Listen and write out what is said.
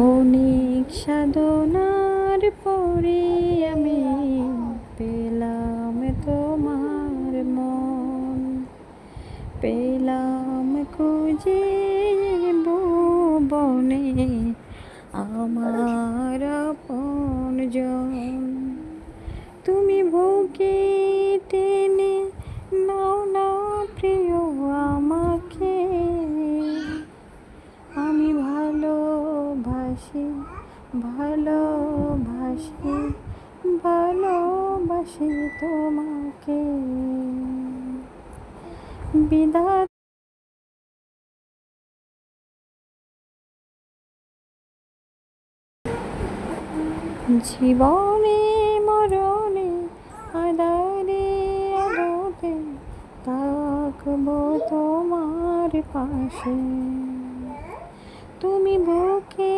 অনেক সাধনার পরে আমি পেলাম তোমার মন, পেলাম খুঁজে ভুবনে আমার আপনজন। তুমি বুকে টেনে নাও না প্রিয় আমাকে, আমি ভালোবাসি ভালোবাসি ভালোবাসি তোমাকে। বিধাতা জীবনে মরণে আঁধারে আলোতে থাকবো তোমার পাশে। তুমি বুকে